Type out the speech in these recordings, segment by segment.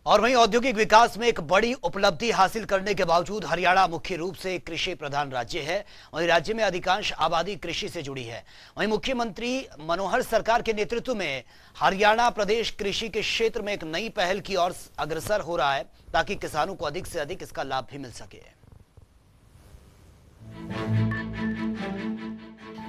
और वहीं औद्योगिक विकास में एक बड़ी उपलब्धि हासिल करने के बावजूद हरियाणा मुख्य रूप से कृषि प्रधान राज्य है। वहीं राज्य में अधिकांश आबादी कृषि से जुड़ी है। वहीं मुख्यमंत्री मनोहर सरकार के नेतृत्व में हरियाणा प्रदेश कृषि के क्षेत्र में एक नई पहल की ओर अग्रसर हो रहा है, ताकि किसानों को अधिक से अधिक इसका लाभ भी मिल सके।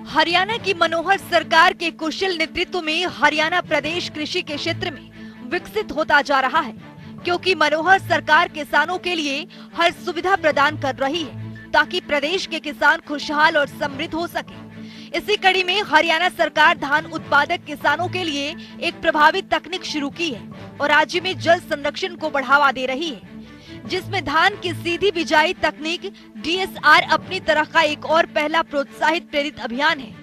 हरियाणा की मनोहर सरकार के कुशल नेतृत्व में हरियाणा प्रदेश कृषि के क्षेत्र में विकसित होता जा रहा है, क्योंकि मनोहर सरकार किसानों के लिए हर सुविधा प्रदान कर रही है, ताकि प्रदेश के किसान खुशहाल और समृद्ध हो सके। इसी कड़ी में हरियाणा सरकार धान उत्पादक किसानों के लिए एक प्रभावी तकनीक शुरू की है और राज्य में जल संरक्षण को बढ़ावा दे रही है, जिसमें धान की सीधी बिजाई तकनीक DSR अपनी तरह का एक और पहला प्रोत्साहित प्रेरित अभियान है।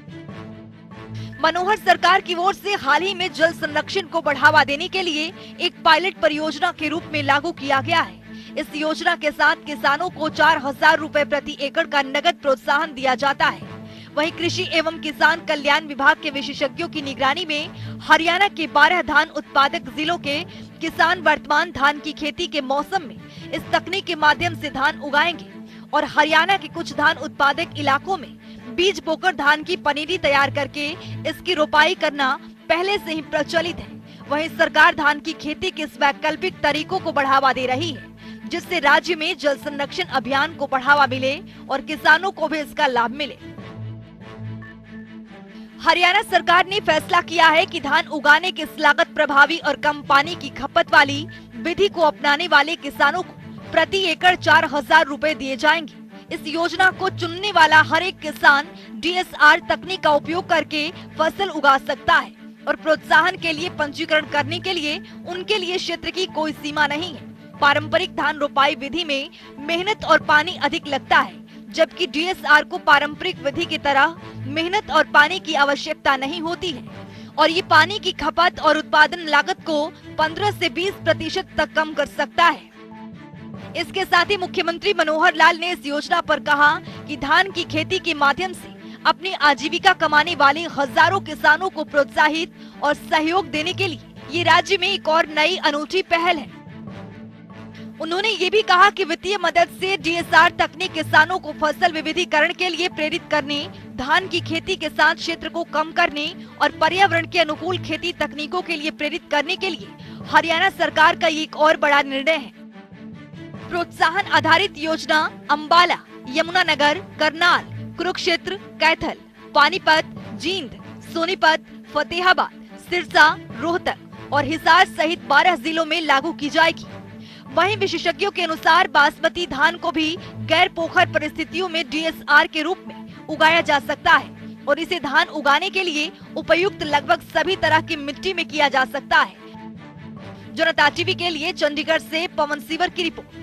मनोहर सरकार की ओर से हाल ही में जल संरक्षण को बढ़ावा देने के लिए एक पायलट परियोजना के रूप में लागू किया गया है। इस योजना के साथ किसानों को 4,000 रुपए प्रति एकड़ का नगद प्रोत्साहन दिया जाता है। वहीं कृषि एवं किसान कल्याण विभाग के विशेषज्ञों की निगरानी में हरियाणा के 12 धान उत्पादक जिलों के किसान वर्तमान धान की खेती के मौसम में इस तकनीक के माध्यम से धान उगाएंगे और हरियाणा के कुछ धान उत्पादक इलाकों में बीज बोकर धान की पनीरी तैयार करके इसकी रोपाई करना पहले से ही प्रचलित है। वहीं सरकार धान की खेती के इस वैकल्पिक तरीकों को बढ़ावा दे रही है, जिससे राज्य में जल संरक्षण अभियान को बढ़ावा मिले और किसानों को भी इसका लाभ मिले। हरियाणा सरकार ने फैसला किया है कि धान उगाने के इस लागत प्रभावी और कम पानी की खपत वाली विधि को अपनाने वाले किसानों को प्रति एकड़ 4,000 रुपए दिए जाएंगे। इस योजना को चुनने वाला हर एक किसान DSR तकनीक का उपयोग करके फसल उगा सकता है और प्रोत्साहन के लिए पंजीकरण करने के लिए उनके लिए क्षेत्र की कोई सीमा नहीं है। पारंपरिक धान रोपाई विधि में मेहनत और पानी अधिक लगता है, जबकि DSR को पारंपरिक विधि की तरह मेहनत और पानी की आवश्यकता नहीं होती है और ये पानी की खपत और उत्पादन लागत को 15 से 20% तक कम कर सकता है। इसके साथ ही मुख्यमंत्री मनोहर लाल ने इस योजना पर कहा कि धान की खेती के माध्यम से अपनी आजीविका कमाने वाले हजारों किसानों को प्रोत्साहित और सहयोग देने के लिए ये राज्य में एक और नई अनूठी पहल है। उन्होंने ये भी कहा कि वित्तीय मदद से DSR तकनीक किसानों को फसल विविधीकरण के लिए प्रेरित करने, धान की खेती के साथ क्षेत्र को कम करने और पर्यावरण के अनुकूल खेती तकनीकों के लिए प्रेरित करने के लिए हरियाणा सरकार का एक और बड़ा निर्णय है। प्रोत्साहन आधारित योजना अंबाला, यमुनानगर, करनाल, कुरुक्षेत्र, कैथल, पानीपत, जींद, सोनीपत, फतेहाबाद, सिरसा, रोहतक और हिसार सहित 12 जिलों में लागू की जाएगी। वहीं विशेषज्ञों के अनुसार बासमती धान को भी गैर पोखर परिस्थितियों में DSR के रूप में उगाया जा सकता है और इसे धान उगाने के लिए उपयुक्त लगभग सभी तरह की मिट्टी में किया जा सकता है। जनता टीवी के लिए चंडीगढ़ से पवन सीवर की रिपोर्ट।